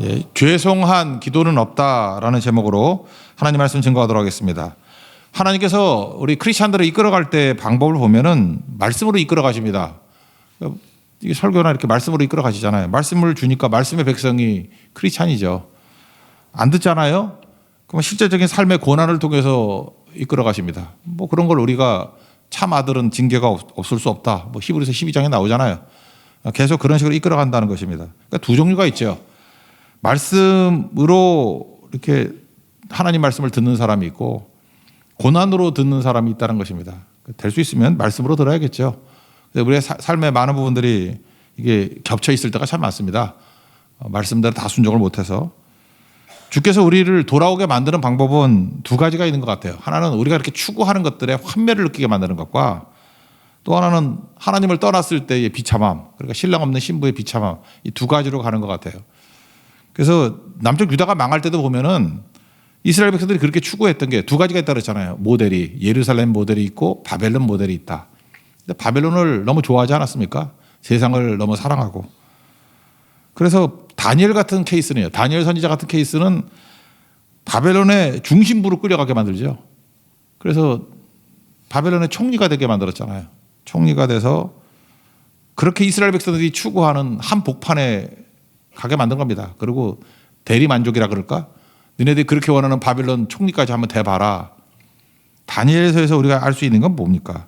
예, 죄송한 기도는 없다라는 제목으로 하나님 말씀 증거하도록 하겠습니다. 하나님께서 우리 크리스찬들을 이끌어갈 때 방법을 보면은 말씀으로 이끌어 가십니다. 이게 설교나 이렇게 말씀으로 이끌어 가시잖아요. 말씀을 주니까 말씀의 백성이 크리스찬이죠. 안 듣잖아요? 그럼 실제적인 삶의 고난을 통해서 이끌어 가십니다. 뭐 그런 걸 우리가 참 아들은 징계가 없을 수 없다. 뭐 히브리서 12장에 나오잖아요. 계속 그런 식으로 이끌어 간다는 것입니다. 그러니까 두 종류가 있죠. 말씀으로 이렇게 하나님 말씀을 듣는 사람이 있고 고난으로 듣는 사람이 있다는 것입니다. 될 수 있으면 말씀으로 들어야겠죠. 우리의 삶의 많은 부분들이 이게 겹쳐 있을 때가 참 많습니다. 말씀대로 다 순종을 못해서. 주께서 우리를 돌아오게 만드는 방법은 두 가지가 있는 것 같아요. 하나는 우리가 이렇게 추구하는 것들에 환멸을 느끼게 만드는 것과 또 하나는 하나님을 떠났을 때의 비참함, 그러니까 신랑 없는 신부의 비참함, 이 두 가지로 가는 것 같아요. 그래서 남쪽 유다가 망할 때도 보면은 이스라엘 백성들이 그렇게 추구했던 게 두 가지가 있다고 그랬잖아요. 모델이 예루살렘 모델이 있고 바벨론 모델이 있다. 근데 바벨론을 너무 좋아하지 않았습니까? 세상을 너무 사랑하고. 그래서 다니엘 같은 케이스는요. 다니엘 선지자 같은 케이스는 바벨론의 중심부로 끌려가게 만들죠. 그래서 바벨론의 총리가 되게 만들었잖아요. 총리가 돼서 그렇게 이스라엘 백성들이 추구하는 한복판에 가게 만든 겁니다. 그리고 대리만족이라 그럴까? 너네들이 그렇게 원하는 바벨론 총리까지 한번 대봐라. 다니엘서에서 우리가 알 수 있는 건 뭡니까?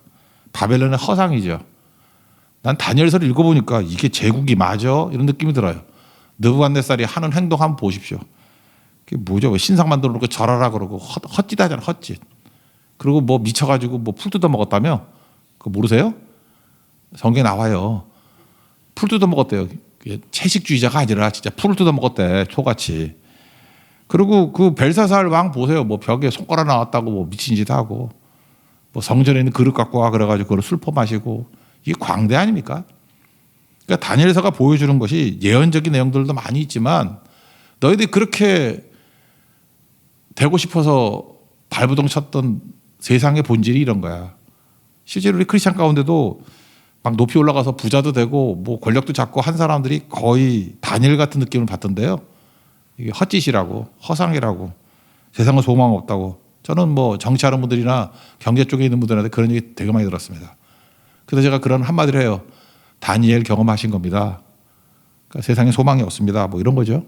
바벨론의 허상이죠. 난 다니엘서를 읽어보니까 이게 제국이 맞아? 이런 느낌이 들어요. 느부갓네살이 하는 행동 한번 보십시오. 그게 뭐죠? 신상 만들어 놓고 절하라 그러고 헛짓 하잖아, 헛짓. 그리고 뭐 미쳐가지고 뭐 풀 뜯어 먹었다며? 그거 모르세요? 성경에 나와요. 풀 뜯어 먹었대요. 채식주의자가 아니라 진짜 풀을 뜯어 먹었대, 초같이. 그리고 그 벨사살 왕 보세요. 뭐 벽에 손가락 나왔다고 뭐 미친 짓 하고, 뭐 성전에 있는 그릇 갖고 와 그래가지고 그걸 술 퍼마시고, 이게 광대 아닙니까? 그러니까 다니엘서가 보여주는 것이 예언적인 내용들도 많이 있지만 너희들이 그렇게 되고 싶어서 발부동 쳤던 세상의 본질이 이런 거야. 실제로 우리 크리스찬 가운데도 막 높이 올라가서 부자도 되고 뭐 권력도 잡고 한 사람들이 거의 다니엘 같은 느낌을 받던데요. 이게 헛짓이라고, 허상이라고, 세상은 소망 없다고. 저는 뭐 정치하는 분들이나 경제 쪽에 있는 분들한테 그런 얘기 되게 많이 들었습니다. 그래서 제가 그런 한마디를 해요. 다니엘 경험하신 겁니다. 그러니까 세상에 소망이 없습니다. 뭐 이런 거죠.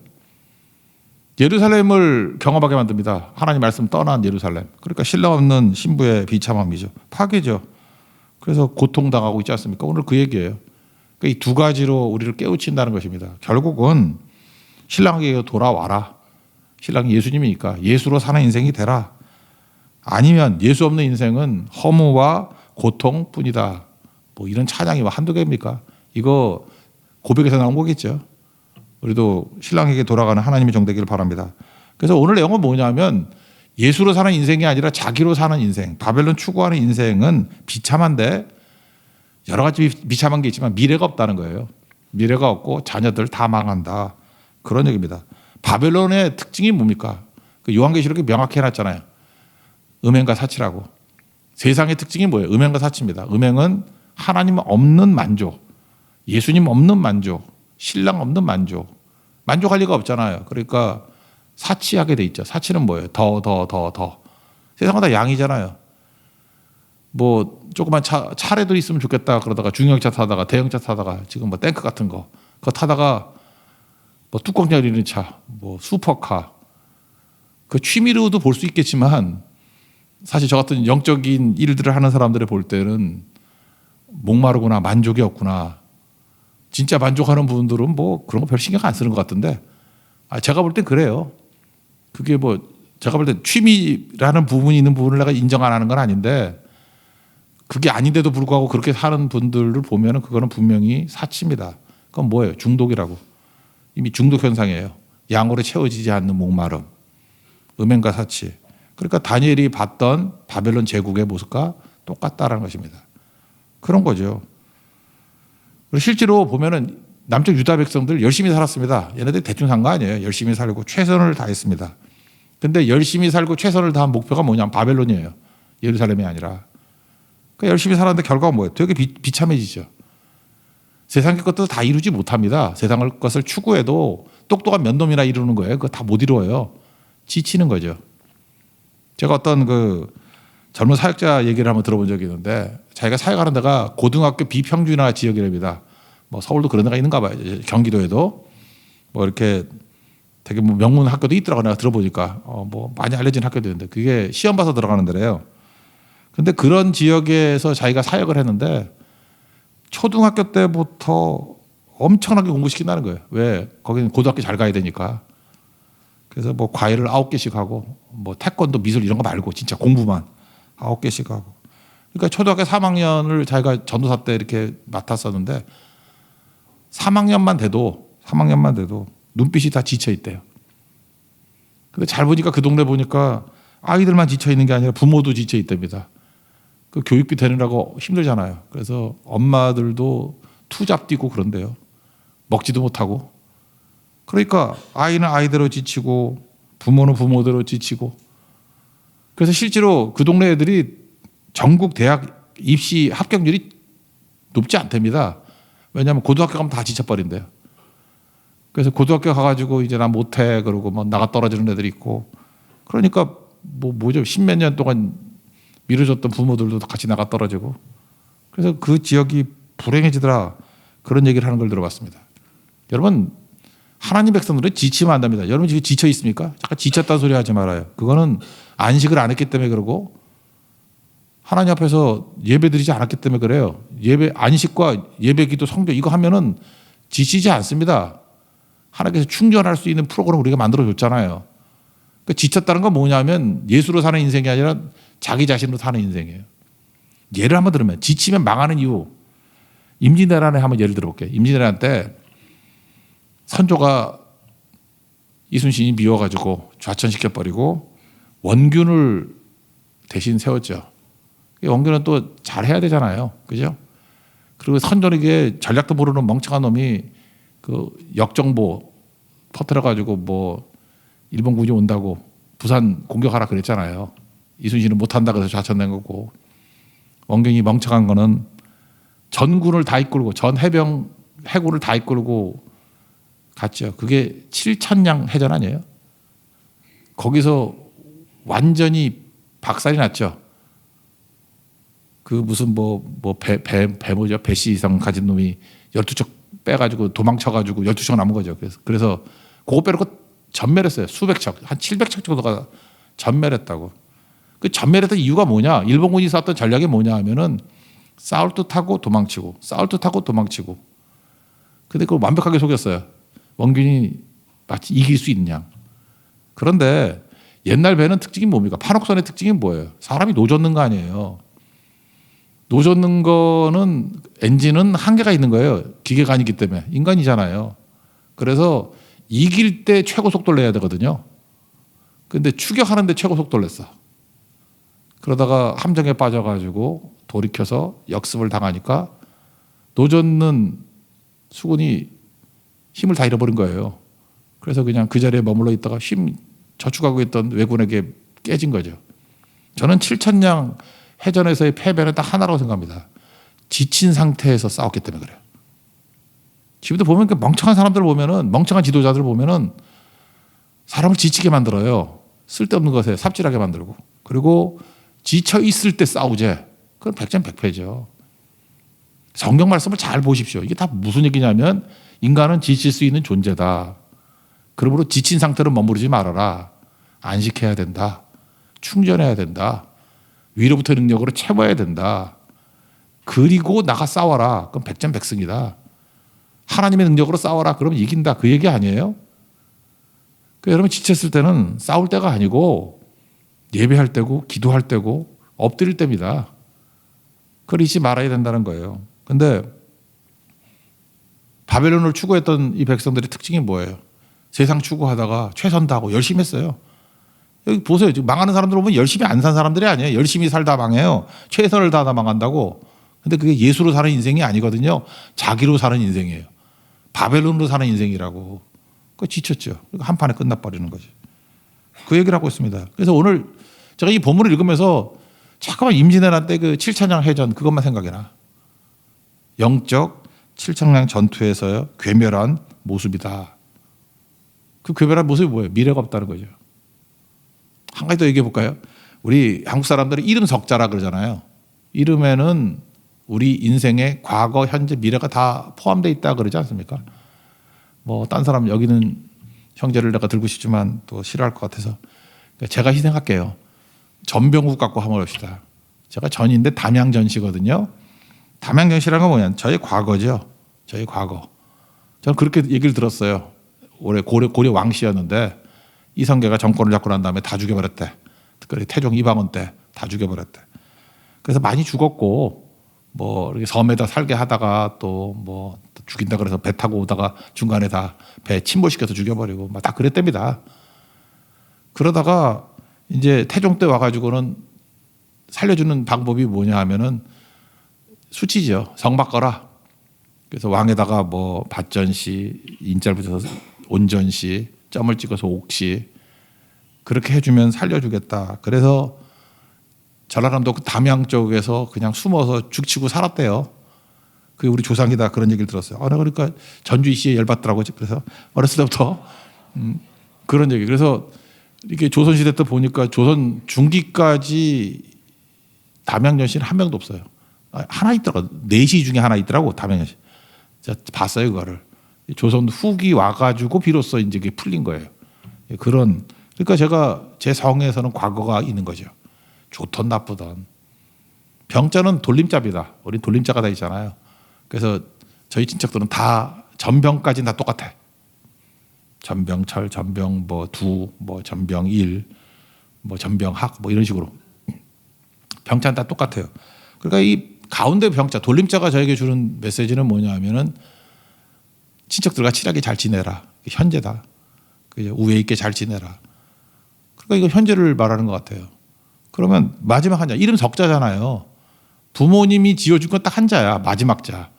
예루살렘을 경험하게 만듭니다. 하나님 말씀 떠난 예루살렘. 그러니까 신랑 없는 신부의 비참함이죠. 파괴죠. 그래서 고통당하고 있지 않습니까? 오늘 그 얘기예요. 그러니까 이 두 가지로 우리를 깨우친다는 것입니다. 결국은 신랑에게 돌아와라. 신랑이 예수님이니까 예수로 사는 인생이 되라. 아니면 예수 없는 인생은 허무와 고통뿐이다. 뭐 이런 찬양이 한두 개입니까? 이거 고백에서 나온 거겠죠. 우리도 신랑에게 돌아가는 하나님의 정되기를 바랍니다. 그래서 오늘 내용은 뭐냐면 예수로 사는 인생이 아니라 자기로 사는 인생, 바벨론 추구하는 인생은 비참한데 여러 가지 비참한 게 있지만 미래가 없다는 거예요. 미래가 없고 자녀들 다 망한다. 그런 얘기입니다. 바벨론의 특징이 뭡니까? 그 요한계시록에 명확히 해놨잖아요. 음행과 사치라고. 세상의 특징이 뭐예요? 음행과 사치입니다. 음행은 하나님 없는 만족, 예수님 없는 만족, 신랑 없는 만족. 만족할 리가 없잖아요. 그러니까 사치하게 돼 있죠. 사치는 뭐예요? 더. 세상은 다 양이잖아요. 뭐 조그만 차라도 있으면 좋겠다 그러다가 중형차 타다가 대형차 타다가 지금 뭐 탱크 같은 거 그거 타다가 뭐 뚜껑 열리는 차, 뭐 슈퍼카. 그 취미로도 볼 수 있겠지만 사실 저 같은 영적인 일들을 하는 사람들을 볼 때는 목마르구나, 만족이 없구나. 진짜 만족하는 분들은 뭐 그런 거 별 신경 안 쓰는 것 같은데 제가 볼 땐 그래요. 그게 뭐 제가 볼 때 취미라는 부분이 있는 부분을 내가 인정 안 하는 건 아닌데 그게 아닌데도 불구하고 그렇게 사는 분들을 보면은 그거는 분명히 사치입니다. 그건 뭐예요? 중독이라고. 이미 중독 현상이에요. 양으로 채워지지 않는 목마름, 음행과 사치. 그러니까 다니엘이 봤던 바벨론 제국의 모습과 똑같다라는 것입니다. 그런 거죠. 실제로 보면은 남쪽 유다 백성들 열심히 살았습니다. 얘네들 대충 산 거 아니에요. 열심히 살고 최선을 다했습니다. 근데 열심히 살고 최선을 다한 목표가 뭐냐면 바벨론이에요. 예루살렘이 아니라. 그러니까 열심히 살았는데 결과가 뭐예요? 되게 비참해지죠. 세상의 것도 다 이루지 못합니다. 세상의 것을 추구해도 똑똑한 몇 놈이나 이루는 거예요. 그거 다 못 이루어요. 지치는 거죠. 제가 어떤 그 젊은 사역자 얘기를 한번 들어본 적이 있는데 자기가 사역하는 데가 고등학교 비평준화 지역이랍니다. 뭐 서울도 그런 데가 있는가 봐요. 경기도에도 뭐 이렇게 되게 뭐 명문 학교도 있더라고. 내가 들어보니까 뭐 많이 알려진 학교도 있는데 그게 시험 봐서 들어가는 데래요. 근데 그런 지역에서 자기가 사역을 했는데 초등학교 때부터 엄청나게 공부시킨다는 거예요. 왜? 거기는 고등학교 잘 가야 되니까. 그래서 뭐 과외를 9개씩 하고 뭐 태권도 미술 이런 거 말고 진짜 공부만 9개씩 하고. 그러니까 초등학교 3학년을 자기가 전도사 때 이렇게 맡았었는데 3학년만 돼도 눈빛이 다 지쳐 있대요. 근데 잘 보니까 그 동네 보니까 아이들만 지쳐 있는 게 아니라 부모도 지쳐 있답니다. 그 교육비 대느라고 힘들잖아요. 그래서 엄마들도 투잡 뛰고 그런데요. 먹지도 못하고. 그러니까 아이는 아이대로 지치고 부모는 부모대로 지치고. 그래서 실제로 그 동네 애들이 전국 대학 입시 합격률이 높지 않답니다. 왜냐하면 고등학교 가면 다 지쳐버린대요. 그래서 고등학교 가가지고 이제 나 못해 그러고 뭐 나가 떨어지는 애들이 있고. 그러니까 뭐죠? 10몇 년 동안 미뤄졌던 부모들도 같이 나가 떨어지고. 그래서 그 지역이 불행해지더라. 그런 얘기를 하는 걸 들어봤습니다. 여러분 하나님 백성들은 지치면 안 됩니다. 여러분 지금 지쳐 있습니까? 잠깐 지쳤다는 소리 하지 말아요. 그거는 안식을 안 했기 때문에 그러고 하나님 앞에서 예배 드리지 않았기 때문에 그래요. 예배 안식과 예배 기도 성교 이거 하면은 지치지 않습니다. 하나님께서 충전할 수 있는 프로그램을 우리가 만들어 줬잖아요. 그러니까 지쳤다는 건 뭐냐면 예수로 사는 인생이 아니라 자기 자신으로 사는 인생이에요. 예를 한번 들으면 지치면 망하는 이유. 임진왜란에 한번 예를 들어볼게요. 임진왜란 때 선조가 이순신이 미워가지고 좌천시켜버리고 원균을 대신 세웠죠. 원균은 또 잘해야 되잖아요. 그죠? 그리고 선조에게 전략도 모르는 멍청한 놈이 그 역정보 퍼뜨려가지고 뭐 일본군이 온다고 부산 공격하라 그랬잖아요. 이순신은 못한다 그래서 좌천된 거고 원균이 멍청한 거는 전군을 다 이끌고 전 해병 해군을 다 이끌고 갔죠. 그게 7천량 해전 아니에요? 거기서 완전히 박살이 났죠. 그 무슨 배 뭐죠? 배씨 이상 가진 놈이 12척 빼가지고 도망쳐가지고 12척 남은 거죠. 그래서 그거 빼놓고 전멸했어요. 수백 척, 한 700척 정도가 전멸했다고. 그 전멸했던 이유가 뭐냐? 일본군이 썼던 전략이 뭐냐 하면은 싸울 듯하고 도망치고, 싸울 듯하고 도망치고. 근데 그걸 완벽하게 속였어요. 원균이 마치 이길 수 있는 양. 그런데 옛날 배는 특징이 뭡니까? 판옥선의 특징이 뭐예요? 사람이 노젓는 거 아니에요. 노젓는 거는 엔진은 한계가 있는 거예요. 기계가 아니기 때문에. 인간이잖아요. 그래서 이길 때 최고 속도를 내야 되거든요. 근데 추격하는데 최고 속도를 냈어. 그러다가 함정에 빠져가지고 돌이켜서 역습을 당하니까 노젓는 수군이 힘을 다 잃어버린 거예요. 그래서 그냥 그 자리에 머물러 있다가 힘 저축하고 있던 왜군에게 깨진 거죠. 저는 7천량 해전에서의 패배는 딱 하나라고 생각합니다. 지친 상태에서 싸웠기 때문에 그래요. 지금도 보면 멍청한 사람들 보면은 멍청한 지도자들 보면은 사람을 지치게 만들어요. 쓸데없는 것에 삽질하게 만들고. 그리고 지쳐 있을 때 싸우재. 그건 백전백패죠. 성경 말씀을 잘 보십시오. 이게 다 무슨 얘기냐면 인간은 지칠 수 있는 존재다. 그러므로 지친 상태로 머무르지 말아라. 안식해야 된다. 충전해야 된다. 위로부터 능력으로 채워야 된다. 그리고 나가 싸워라. 그럼 백전백승이다. 하나님의 능력으로 싸워라. 그러면 이긴다. 그 얘기 아니에요? 그러니까 여러분 지쳤을 때는 싸울 때가 아니고 예배할 때고 기도할 때고 엎드릴 때입니다. 그걸 잊지 말아야 된다는 거예요. 근데 바벨론을 추구했던 이 백성들의 특징이 뭐예요? 세상 추구하다가 최선 다하고 열심히 했어요. 여기 보세요. 지금 망하는 사람들 보면 열심히 안 산 사람들이 아니에요. 열심히 살다 망해요. 최선을 다하다 망한다고. 근데 그게 예수로 사는 인생이 아니거든요. 자기로 사는 인생이에요. 바벨론으로 사는 인생이라고. 그 지쳤죠. 한 판에 끝나버리는 거지. 그 얘기를 하고 있습니다. 그래서 오늘 제가 이 본문을 읽으면서 잠깐만 임진왜란 때 그 7천량 해전 그것만 생각이 나. 영적 7천량 전투에서 괴멸한 모습이다. 그 교묘한 모습이 뭐예요? 미래가 없다는 거죠. 한 가지 더 얘기해 볼까요? 우리 한국 사람들은 이름 석자라 그러잖아요. 이름에는 우리 인생의 과거, 현재, 미래가 다 포함되어 있다 그러지 않습니까? 뭐 딴 사람 여기는 형제를 내가 들고 싶지만 또 싫어할 것 같아서 제가 희생할게요. 전병국 갖고 한번 봅시다. 제가 전인데 담양전시거든요. 담양전시라는 건 뭐냐? 저의 과거죠. 저의 과거. 저는 그렇게 얘기를 들었어요. 올해 고려 왕씨였는데 이성계가 정권을 잡고 난 다음에 다 죽여버렸대. 특별히 태종 이방원 때 다 죽여버렸대. 그래서 많이 죽었고 뭐 이렇게 섬에다 살게 하다가 또 뭐 죽인다 그래서 배 타고 오다가 중간에 다 배 침몰시켜서 죽여버리고 막 다 그랬답니다. 그러다가 이제 태종 때 와가지고는 살려주는 방법이 뭐냐 하면은 수치죠. 성 바꿔라. 그래서 왕에다가 뭐 밭전시, 인자를 붙여서 온전시, 점을 찍어서 옥시 그렇게 해주면 살려주겠다. 그래서 전라남도 그 담양 쪽에서 그냥 숨어서 죽치고 살았대요. 그게 우리 조상이다 그런 얘기를 들었어요. 나 그러니까 전주 이씨에 열받더라고요. 그래서 어렸을 때부터 그런 얘기. 그래서 이렇게 조선시대 때 보니까 조선 중기까지 담양전시는 한 명도 없어요. 하나 있더라고. 4시 중에 하나 있더라고 담양전시. 제가 봤어요 그거를. 조선 후기 와가지고 비로소 이제 그게 풀린 거예요. 그런 그러니까 제가 제 성에서는 과거가 있는 거죠. 좋던 나쁘던. 병자는 돌림자입니다. 우리 돌림자가 다 있잖아요. 그래서 저희 친척들은 다 전병까지는 다 똑같아. 전병철, 전병 뭐 두, 뭐 전병일, 뭐 전병학 뭐 이런 식으로 병자는 다 똑같아요. 그러니까 이 가운데 병자, 돌림자가 저에게 주는 메시지는 뭐냐 하면은 친척들과 친하게 잘 지내라. 현재다. 우애 있게 잘 지내라. 그러니까 이거 현재를 말하는 것 같아요. 그러면 마지막 한자, 이름 석자잖아요. 부모님이 지어준 건 딱 한자야. 마지막 자.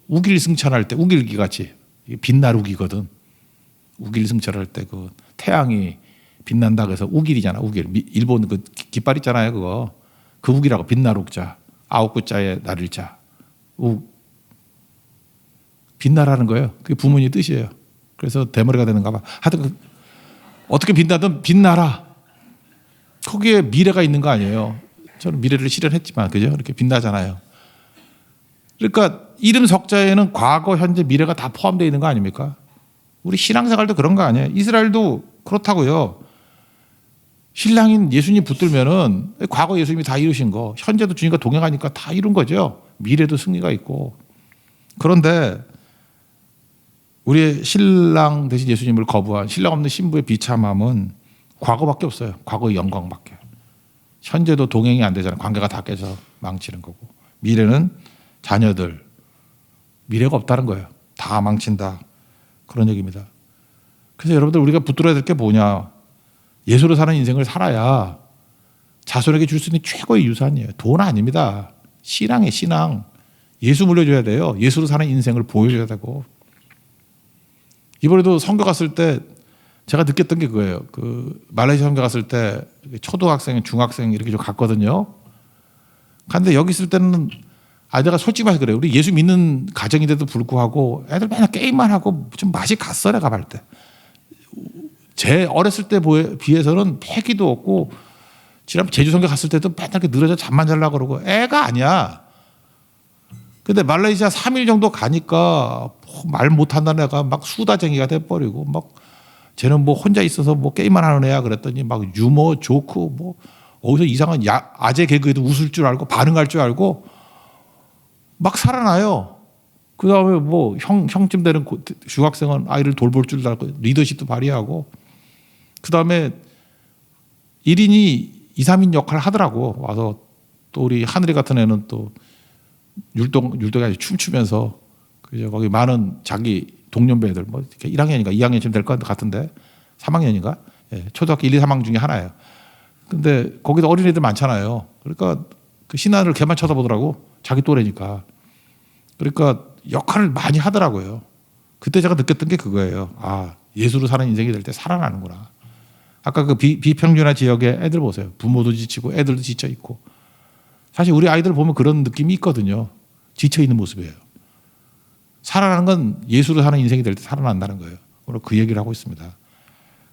우길승천할 때 우길기 같이 빛날 우기거든. 우길승천할 때 그 태양이 빛난다 그래서 우길이잖아. 우길. 일본 그 깃발 있잖아요. 그거. 그 우기라고 빛날 우자. 아홉 구자에 날일 자. 빛나라는 거예요. 그게 부모님 뜻이에요. 그래서 대머리가 되는가 봐. 하여튼 어떻게 빛나든 빛나라. 거기에 미래가 있는 거 아니에요. 저는 미래를 실현했지만 그죠? 이렇게 빛나잖아요. 그러니까 이름 석자에는 과거, 현재, 미래가 다 포함되어 있는 거 아닙니까? 우리 신앙생활도 그런 거 아니에요? 이스라엘도 그렇다고요. 신랑인 예수님 붙들면은 과거 예수님이 다 이루신 거, 현재도 주님과 동행하니까 다 이룬 거죠. 미래도 승리가 있고. 그런데 우리의 신랑 대신 예수님을 거부한 신랑 없는 신부의 비참함은 과거밖에 없어요. 과거의 영광밖에. 현재도 동행이 안 되잖아요. 관계가 다 깨져 망치는 거고. 미래는 자녀들. 미래가 없다는 거예요. 다 망친다. 그런 얘기입니다. 그래서 여러분들 우리가 붙들어야 될 게 뭐냐. 예수로 사는 인생을 살아야 자손에게 줄 수 있는 최고의 유산이에요. 돈 아닙니다. 신앙이에요. 신앙. 예수 물려줘야 돼요. 예수로 사는 인생을 보여줘야 되고. 이번에도 선교 갔을 때 제가 느꼈던 게 그거예요. 그 말레이시아 선교 갔을 때 초등학생, 중학생 이렇게 좀 갔거든요. 근데 여기 있을 때는 내가 솔직히 말해서 그래요. 우리 예수 믿는 가정인데도 불구하고 애들 맨날 게임만 하고 좀 맛이 갔어 내가 볼 때. 제 어렸을 때 비해서는 패기도 없고 지난 제주 선교 갔을 때도 맨날 이렇게 늘어져 잠만 자려고 그러고 애가 아니야. 근데 말레이시아 3일 정도 가니까 말 못한다는 애가 막 수다쟁이가 돼버리고 막 쟤는 뭐 혼자 있어서 뭐 게임만 하는 애야 그랬더니 막 유머, 조크 뭐 어디서 이상한 아재 개그에도 웃을 줄 알고 반응할 줄 알고 막 살아나요. 그 다음에 뭐 형쯤 되는 중학생은 아이를 돌볼 줄 알고 리더십도 발휘하고 그 다음에 1인이 2, 3인 역할을 하더라고. 와서 또 우리 하늘이 같은 애는 또 율동이 아주 춤추면서 그죠. 거기 많은 자기 동년배들 뭐 1학년인가 2학년쯤 될 것 같은데 3학년인가 예, 초등학교 1, 2, 3학년 중에 하나예요. 근데 거기도 어린애들 많잖아요. 그러니까 그 신하를 걔만 쳐다보더라고. 자기 또래니까. 그러니까 역할을 많이 하더라고요. 그때 제가 느꼈던 게 그거예요. 예수로 사는 인생이 될 때 살아나는구나. 아까 그 비평준화 지역의 애들 보세요. 부모도 지치고 애들도 지쳐 있고. 사실 우리 아이들 보면 그런 느낌이 있거든요. 지쳐 있는 모습이에요. 살아나는 건 예수로 사는 인생이 될 때 살아난다는 거예요. 오늘 그 얘기를 하고 있습니다.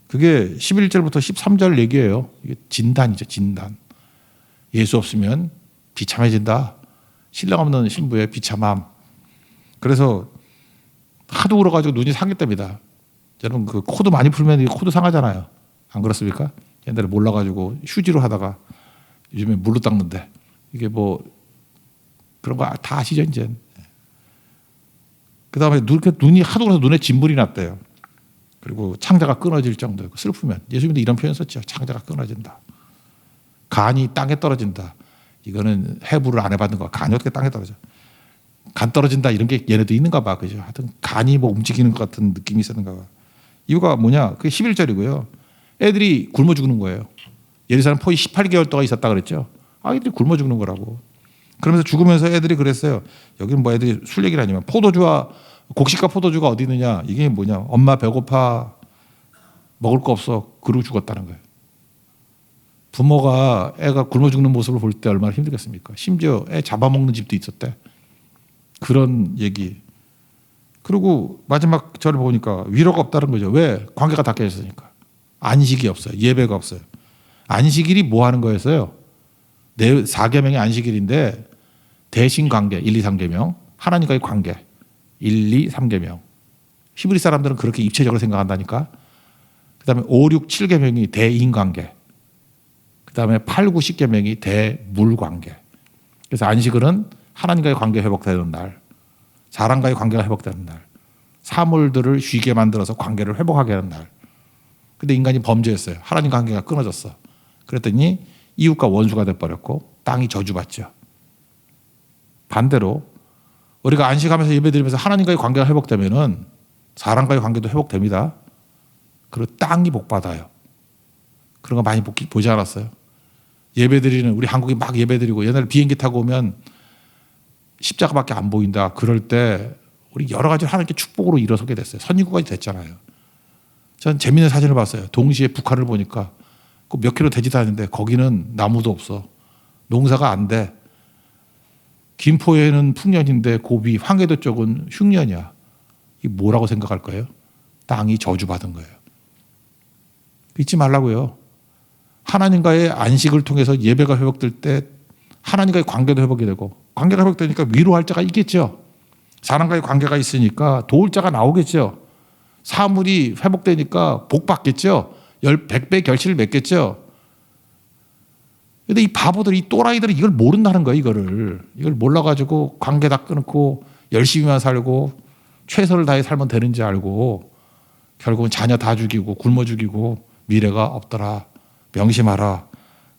그게 11절부터 13절 얘기예요. 이게 진단이죠, 진단. 예수 없으면 비참해진다. 신랑 없는 신부의 비참함. 그래서 하도 울어가지고 눈이 상했답니다. 여러분 그 코도 많이 풀면 코도 상하잖아요. 안 그렇습니까? 옛날에 몰라가지고 휴지로 하다가 요즘에 물로 닦는데 이게 뭐 그런 거 다 아시죠 이제. 그 다음에 눈이 하도 그래서 눈에 진물이 났대요. 그리고 창자가 끊어질 정도고 슬프면 예수님도 이런 표현 썼죠. 창자가 끊어진다. 간이 땅에 떨어진다. 이거는 해부를 안 해봤는 거야. 간이 어떻게 땅에 떨어져? 간 떨어진다 이런 게 얘네도 있는가 봐. 그죠? 하여튼 간이 뭐 움직이는 것 같은 느낌이 있었는가 봐. 이유가 뭐냐? 그게 11절이고요. 애들이 굶어 죽는 거예요. 예루살렘 포위 18개월 동안 있었다 그랬죠. 아이들이 굶어 죽는 거라고. 그러면서 죽으면서 애들이 그랬어요. 여기는 뭐 애들이 술 얘기를 아니면 포도주와 곡식과 포도주가 어디 있느냐. 이게 뭐냐. 엄마 배고파. 먹을 거 없어. 그러고 죽었다는 거예요. 부모가 애가 굶어 죽는 모습을 볼 때 얼마나 힘들겠습니까? 심지어 애 잡아먹는 집도 있었대. 그런 얘기. 그리고 마지막 절을 보니까 위로가 없다는 거죠. 왜? 관계가 다 깨졌으니까. 안식이 없어요. 예배가 없어요. 안식일이 뭐 하는 거였어요? 4계명이 안식일인데 대신 관계 1, 2, 3계명 하나님과의 관계 1, 2, 3계명 히브리 사람들은 그렇게 입체적으로 생각한다니까. 그 다음에 5, 6, 7계명이 대인관계 그 다음에 8, 9, 10계명이 대물관계. 그래서 안식일은 하나님과의 관계가 회복되는 날, 사람과의 관계가 회복되는 날, 사물들을 쉬게 만들어서 관계를 회복하게 하는 날. 근데 인간이 범죄했어요. 하나님 관계가 끊어졌어. 그랬더니 이웃과 원수가 돼버렸고 땅이 저주받죠. 반대로 우리가 안식하면서 예배드리면서 하나님과의 관계가 회복되면은 사람과의 관계도 회복됩니다. 그리고 땅이 복받아요. 그런 거 많이 보지 않았어요? 예배드리는 우리 한국이 막 예배드리고 옛날에 비행기 타고 오면 십자가밖에 안 보인다. 그럴 때 우리 여러 가지로 하나님께 축복으로 일어서게 됐어요. 선진국까지 됐잖아요. 전 재밌는 사진을 봤어요. 동시에 북한을 보니까 몇 킬로 되지도 않는데 거기는 나무도 없어. 농사가 안 돼. 김포에는 풍년인데 고비, 황해도 쪽은 흉년이야. 이 뭐라고 생각할 거예요? 땅이 저주받은 거예요. 잊지 말라고요. 하나님과의 안식을 통해서 예배가 회복될 때 하나님과의 관계도 회복이 되고 관계가 회복되니까 위로할 자가 있겠죠. 사람과의 관계가 있으니까 도울 자가 나오겠죠. 사물이 회복되니까 복 받겠죠. 100배 결실을 맺겠죠. 근데 이 바보들, 이 또라이들은 이걸 모른다는 거예요, 이걸 몰라가지고 관계 다 끊고 열심히만 살고 최선을 다해 살면 되는지 알고 결국은 자녀 다 죽이고 굶어 죽이고 미래가 없더라. 명심하라.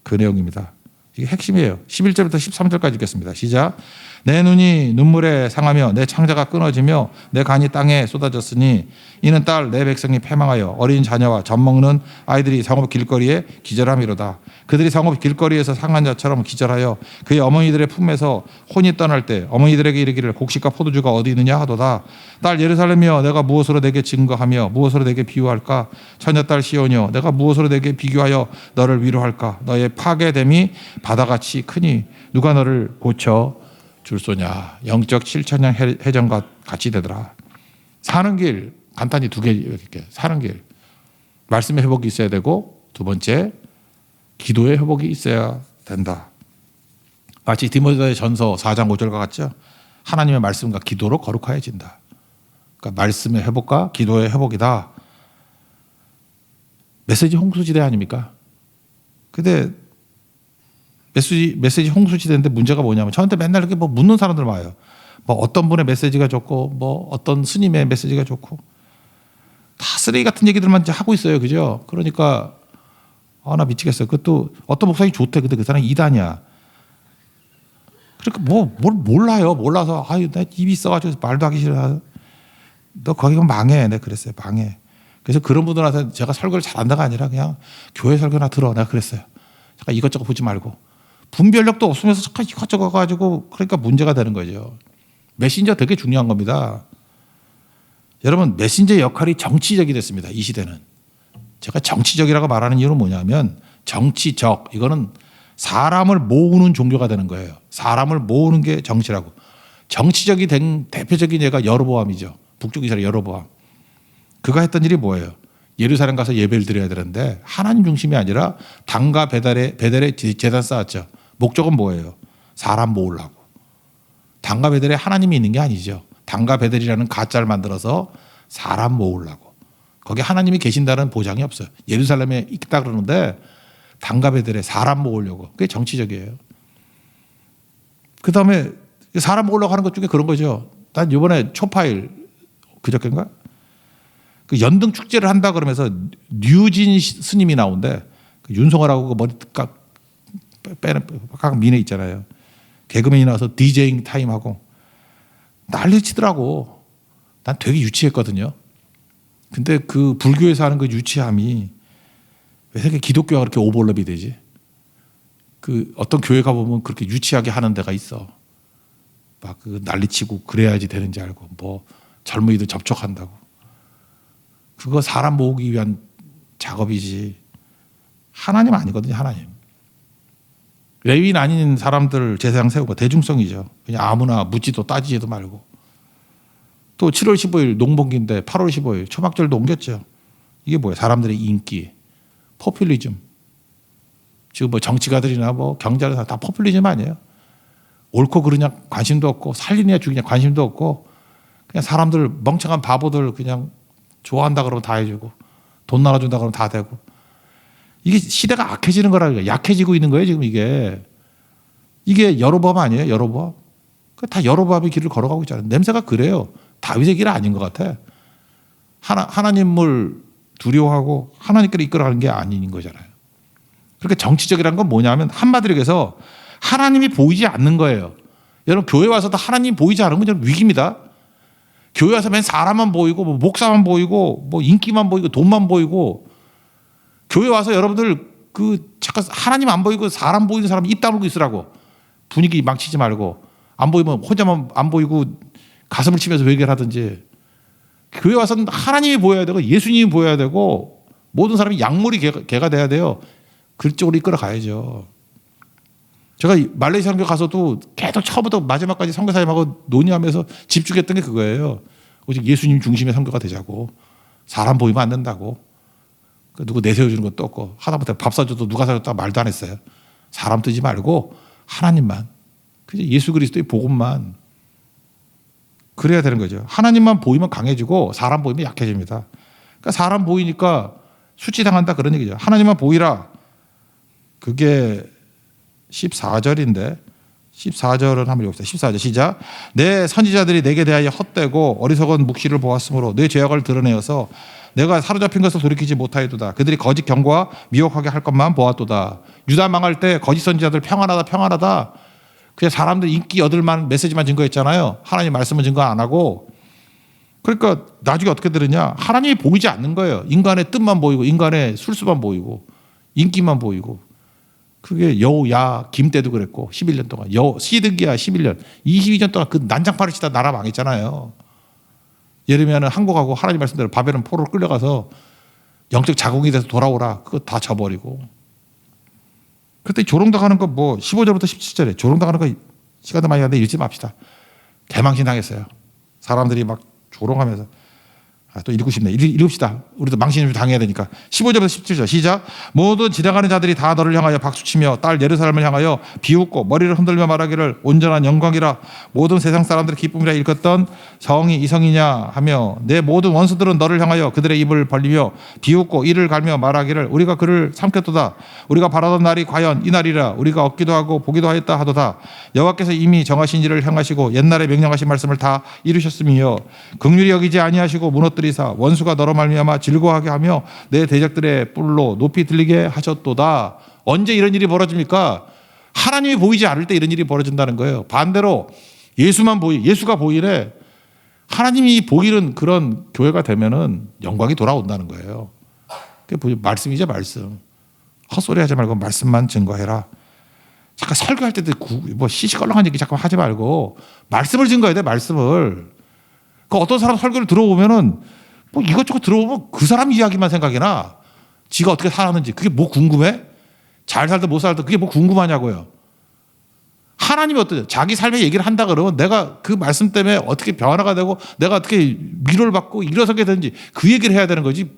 그 내용입니다. 이게 핵심이에요. 11절부터 13절까지 읽겠습니다. 시작. 내 눈이 눈물에 상하며 내 창자가 끊어지며 내 간이 땅에 쏟아졌으니 이는 딸 내 백성이 패망하여 어린 자녀와 젖먹는 아이들이 성읍 길거리에 기절함이로다. 그들이 성읍 길거리에서 상한 자처럼 기절하여 그의 어머니들의 품에서 혼이 떠날 때 어머니들에게 이르기를 곡식과 포도주가 어디 있느냐 하도다. 딸 예루살렘이여 내가 무엇으로 내게 증거하며 무엇으로 내게 비유할까? 처녀딸 시온이여 내가 무엇으로 내게 비교하여 너를 위로할까? 너의 파괴됨이 바다같이 크니 누가 너를 고쳐 줄소냐. 영적 7천년 해전과 같이 되더라. 사는 길 간단히 두 개 이렇게 사는 길. 말씀의 회복이 있어야 되고 두 번째 기도의 회복이 있어야 된다. 마치 디모데 전서 4장 5절과 같죠. 하나님의 말씀과 기도로 거룩하여진다. 그러니까 말씀의 회복과 기도의 회복이다. 메시지 홍수지대 아닙니까? 근데 메시지 홍수지대인데 문제가 뭐냐면 저한테 맨날 이렇게 뭐 묻는 사람들 와요. 뭐 어떤 분의 메시지가 좋고 뭐 어떤 스님의 메시지가 좋고 다 쓰레기 같은 얘기들만 이제 하고 있어요. 그죠? 그러니까 나 미치겠어요. 그것도 어떤 목사님이 좋대. 근데 그 사람이 이단이야. 그러니까 뭘 몰라요. 몰라서 아유 나 입이 있어가지고 말도 하기 싫어. 너 거기 가면 망해. 내가 그랬어요. 망해. 그래서 그런 분들한테 제가 설교를 잘한다가 아니라 그냥 교회 설교나 들어. 내가 그랬어요. 잠깐 이것저것 보지 말고. 분별력도 없으면서 잠깐 이것저것 가지고 그러니까 문제가 되는 거죠. 메신저 되게 중요한 겁니다. 여러분 메신저의 역할이 정치적이 됐습니다. 이 시대는. 제가 정치적이라고 말하는 이유는 뭐냐면 정치적 이거는 사람을 모으는 종교가 되는 거예요. 사람을 모으는 게 정치라고. 정치적이 된 대표적인 예가 여로보암이죠. 북쪽 이스라엘 여로보암. 그가 했던 일이 뭐예요? 예루살렘 가서 예배를 드려야 되는데 하나님 중심이 아니라 단과 베델에 제단 쌓았죠. 목적은 뭐예요? 사람 모으려고. 단과 베델에 하나님이 있는 게 아니죠. 단과 베델이라는 가짜를 만들어서 사람 모으려고. 거기 하나님이 계신다는 보장이 없어요. 예루살렘에 있다 그러는데 단과 베델에 사람 모으려고. 그게 정치적이에요. 그다음에 사람 모으려고 하는 것 중에 그런 거죠. 난 이번에 초파일 그저께인가? 그 연등 축제를 한다 그러면서 류진 스님이 나온대. 그 윤석열하고 그 머리 깍 미네 있잖아요. 개그맨이 나와서 디제잉 타임하고 난리 치더라고. 난 되게 유치했거든요. 근데 그 불교에서 하는 그 유치함이 왜 이렇게 기독교가 그렇게 오버랩이 되지? 그 어떤 교회 가보면 그렇게 유치하게 하는 데가 있어. 막 그 난리치고 그래야지 되는지 알고 뭐 젊은이들 접촉한다고. 그거 사람 모으기 위한 작업이지 하나님 아니거든요. 하나님. 레위인 아닌 사람들 제사장 세우고 대중성이죠. 그냥 아무나 묻지도 따지지도 말고. 또 7월 15일 농번기인데 8월 15일 초막절도 옮겼죠. 이게 뭐예요? 사람들의 인기, 포퓰리즘. 지금 뭐 정치가들이나 뭐 경제를 다 포퓰리즘 아니에요. 옳고 그르냐 관심도 없고 살리냐 죽이냐 관심도 없고 그냥 사람들 멍청한 바보들 그냥 좋아한다 그러면 다 해주고 돈 나눠준다 그러면 다 되고 이게 시대가 악해지는 거라니까. 약해지고 있는 거예요 지금 이게 여로보암 아니에요? 여로보암. 다 여로보암의 길을 걸어가고 있잖아요. 냄새가 그래요. 다윗의 길은 아닌 것 같아. 하나님을 두려워하고 하나님께로 이끌어가는 게 아닌 거잖아요. 그렇게 정치적이라는 건 뭐냐면 한마디로 얘기해서 하나님이 보이지 않는 거예요. 여러분 교회 와서도 하나님 보이지 않으면 저는 위기입니다. 교회 와서 맨 사람만 보이고 뭐 목사만 보이고 뭐 인기만 보이고 돈만 보이고 교회 와서 여러분들 그 잠깐 하나님 안 보이고 사람 보이는 사람 입 다물고 있으라고. 분위기 망치지 말고 안 보이면 혼자만 안 보이고 가슴을 치면서 회개를 하든지. 교회 와서는 하나님이 보여야 되고 예수님이 보여야 되고 모든 사람이 약물이 개가 돼야 돼요. 그쪽으로 이끌어 가야죠. 제가 말레이시아 선교 가서도 계속 처음부터 마지막까지 선교사님하고 논의하면서 집중했던 게 그거예요. 오직 예수님 중심의 선교가 되자고. 사람 보이면 안 된다고. 누구 내세워주는 것도 없고 하다못해 밥 사줘도 누가 사줬다 말도 안 했어요. 사람 뜨지 말고 하나님만. 예수 그리스도의 복음만. 그래야 되는 거죠. 하나님만 보이면 강해지고 사람 보이면 약해집니다. 그러니까 사람 보이니까 수치당한다 그런 얘기죠. 하나님만 보이라. 그게 14절인데 14절은 한번 읽읍시다. 14절 시작. 내 선지자들이 내게 대하여 헛되고 어리석은 묵시를 보았으므로 내 죄악을 드러내어서 내가 사로잡힌 것을 돌이키지 못하였도다. 그들이 거짓 경고와 미혹하게 할 것만 보았도다. 유다 망할 때 거짓 선지자들 평안하다 평안하다. 그냥 사람들 인기 얻을만 메시지만 증거했잖아요. 하나님 말씀은 증거 안 하고. 그러니까 나중에 어떻게 들으냐. 하나님이 보이지 않는 거예요. 인간의 뜻만 보이고 인간의 술수만 보이고 인기만 보이고. 그게 여우야 김 때도 그랬고 11년 동안 시드기야 11년 22년 동안 그 난장판을 치다 나라 망했잖아요. 예레미야는 항복하고 하나님 말씀대로 바벨론 포로로 끌려가서 영적 자궁이 돼서 돌아오라. 그거 다 져버리고. 그때 조롱당하는 거 뭐 15절부터 17절에 조롱당하는 거 시간도 많이 가는데 읽지 맙시다. 개망신 당했어요. 사람들이 막 조롱하면서 또 읽고 싶네. 읽읍시다. 우리도 망신 좀 당해야 되니까. 15절부터 17절 시작. 모든 지나가는 자들이 다 너를 향하여 박수치며 딸 예루살렘을 향하여 비웃고 머리를 흔들며 말하기를 온전한 영광이라 모든 세상 사람들의 기쁨이라 일컫던 성이 이 성이냐 하며 내 모든 원수들은 너를 향하여 그들의 입을 벌리며 비웃고 이를 갈며 말하기를 우리가 그를 삼켰도다. 우리가 바라던 날이 과연 이 날이라. 우리가 얻기도 하고 보기도 하였다 하도다. 여호와께서 이미 정하신 일을 행하시고 옛날에 명령하신 말씀을 다 이루셨음이요 긍휼히 여기지 아니하시고 무너뜨리사 원수가 너로 말미암아 즐거워하게 하며 내 대적들의 뿔로 높이 들리게 하셨도다. 언제 이런 일이 벌어집니까? 하나님이 보이지 않을 때 이런 일이 벌어진다는 거예요. 반대로 예수가 보이래. 하나님이 보이는 그런 교회가 되면은 영광이 돌아온다는 거예요. 그게 말씀이죠, 말씀. 헛소리 하지 말고 말씀만 증거해라. 잠깐 설교할 때도 뭐 시시껄렁한 얘기 잠깐 하지 말고 말씀을 증거해야 돼, 말씀을. 그 어떤 사람 설교를 들어보면은 뭐 이것저것 들어보면 그 사람 이야기만 생각이 나. 지가 어떻게 살았는지 그게 뭐 궁금해? 잘 살든 못 살든 그게 뭐 궁금하냐고요. 하나님이 어떠냐? 자기 삶의 얘기를 한다 그러면 내가 그 말씀 때문에 어떻게 변화가 되고 내가 어떻게 위로를 받고 일어서게 되는지 그 얘기를 해야 되는 거지.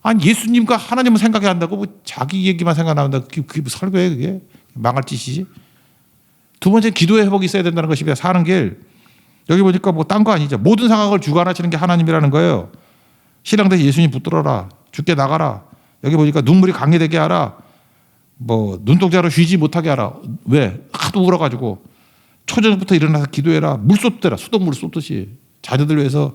아니 예수님과 하나님을 생각해야 한다고 뭐 자기 얘기만 생각나는다. 그게 뭐 설교예요 그게? 망할 짓이지. 두 번째 기도의 회복이 있어야 된다는 것입니다. 사는 길. 여기 보니까 뭐 딴 거 아니죠. 모든 상황을 주관하시는 게 하나님이라는 거예요. 신앙대에 예수님 붙들어라. 죽게 나가라. 여기 보니까 눈물이 강해되게 하라. 뭐 눈동자로 쉬지 못하게 하라. 왜? 하도 울어가지고 초저녁부터 일어나서 기도해라. 물 쏟더라. 수돗물 쏟듯이 자녀들 위해서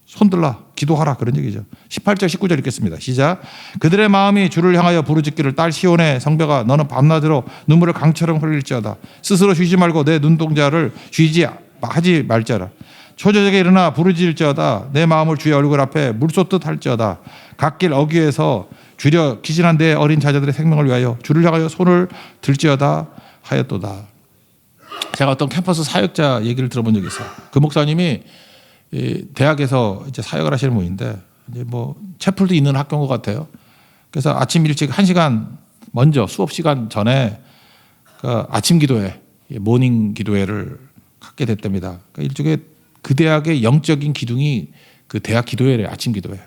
손들라. 기도하라. 그런 얘기죠. 18절 19절 읽겠습니다. 시작. 그들의 마음이 주를 향하여 부르짖기를 딸 시온의 성벽아 너는 밤낮으로 눈물을 강처럼 흘릴지어다. 스스로 쉬지 말고 내 눈동자를 쉬지 하지 말지어다. 초저녁에 일어나 부르짖을지어다. 내 마음을 주의 얼굴 앞에 물 쏟듯 할지어다. 갓길 어귀에서 주려 기진한 내 어린 자녀들의 생명을 위하여 주를 향하여 손을 들지어다 하였도다. 제가 어떤 캠퍼스 사역자 얘기를 들어본 적이 있어요. 그 목사님이 대학에서 이제 사역을 하시는 분인데 이제 뭐 채플도 있는 학교인 것 같아요. 그래서 아침 일찍 1시간 먼저 수업 시간 전에 그 아침 기도회, 모닝 기도회를 갖게 됐답니다. 그러니까 일종의 그 대학의 영적인 기둥이 그 대학 기도회래. 아침 기도회.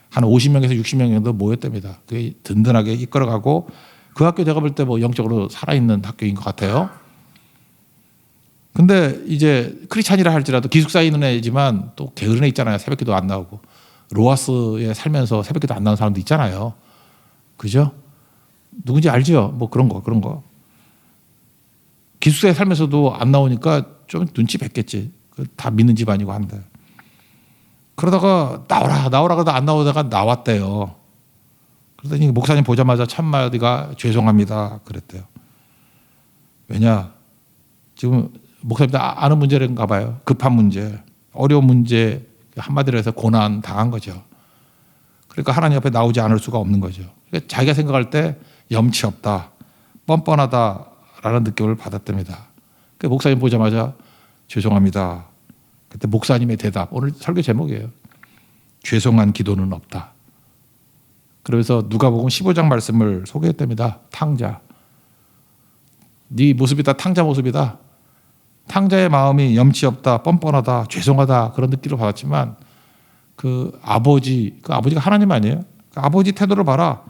한 50명에서 60명 정도 모였답니다. 그게 든든하게 이끌어가고 그 학교 제가 볼 때 뭐 영적으로 살아있는 학교인 것 같아요. 근데 이제 크리스찬이라 할지라도 기숙사에 있는 애지만 또 게으른 애 있잖아요. 새벽기도 안 나오고. 로아스에 살면서 새벽기도 안 나오는 사람도 있잖아요. 그죠? 누군지 알죠? 뭐 그런 거. 기숙사에 살면서도 안 나오니까 좀 눈치 챘겠지. 다 믿는 집 아니고 한데. 그러다가 나오라 그러다 안 나오다가 나왔대요. 그러더니 목사님 보자마자 첫마디가 죄송합니다 그랬대요. 왜냐? 지금 목사님도 아는 문제인가 봐요. 급한 문제, 어려운 문제, 한마디로 해서 고난 당한 거죠. 그러니까 하나님 앞에 나오지 않을 수가 없는 거죠. 그러니까 자기가 생각할 때 염치 없다, 뻔뻔하다라는 느낌을 받았답니다. 그러니까 목사님 보자마자 죄송합니다. 그때 목사님의 대답, 오늘 설교 제목이에요. 죄송한 기도는 없다. 그러면서 누가복음 15장 말씀을 소개했답니다. 탕자. 네 모습이 다 탕자 모습이다. 탕자의 마음이 염치 없다, 뻔뻔하다, 죄송하다 그런 느낌을 받았지만 그 아버지가 하나님 아니에요? 그 아버지 태도를 봐라.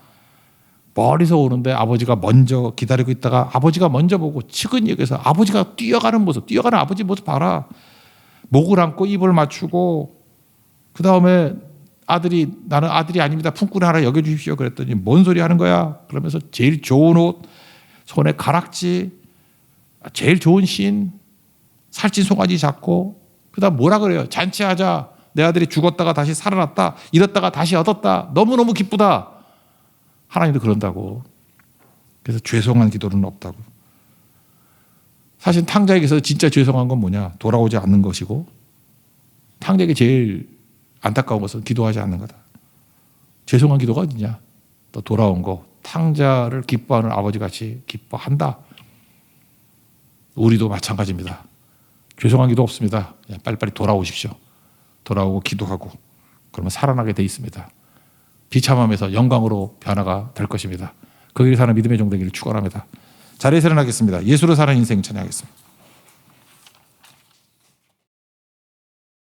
멀리서 오는데 아버지가 먼저 기다리고 있다가 아버지가 먼저 보고 측은역에서 아버지가 뛰어가는 모습, 뛰어가는 아버지 모습 봐라. 목을 안고 입을 맞추고 그 다음에 아들이 나는 아들이 아닙니다. 품꾼 하나 여겨주십시오. 그랬더니 뭔 소리 하는 거야? 그러면서 제일 좋은 옷, 손에 가락지, 제일 좋은 신, 살찐 송아지 잡고 그 다음 뭐라 그래요? 잔치하자. 내 아들이 죽었다가 다시 살아났다. 잃었다가 다시 얻었다. 너무너무 기쁘다. 하나님도 그런다고. 그래서 죄송한 기도는 없다고. 사실 탕자에게서 진짜 죄송한 건 뭐냐? 돌아오지 않는 것이고 탕자에게 제일 안타까운 것은 기도하지 않는 거다. 죄송한 기도가 어디냐? 또 돌아온 거. 탕자를 기뻐하는 아버지같이 기뻐한다. 우리도 마찬가지입니다. 죄송한 기도 없습니다. 그냥 빨리빨리 돌아오십시오. 돌아오고 기도하고 그러면 살아나게 돼 있습니다. 비참함에서 영광으로 변화가 될 것입니다. 그 길 사는 믿음의 종되기를 축원합니다. 자리에서 일어나겠습니다. 예수로 사는 인생 찬양하겠습니다.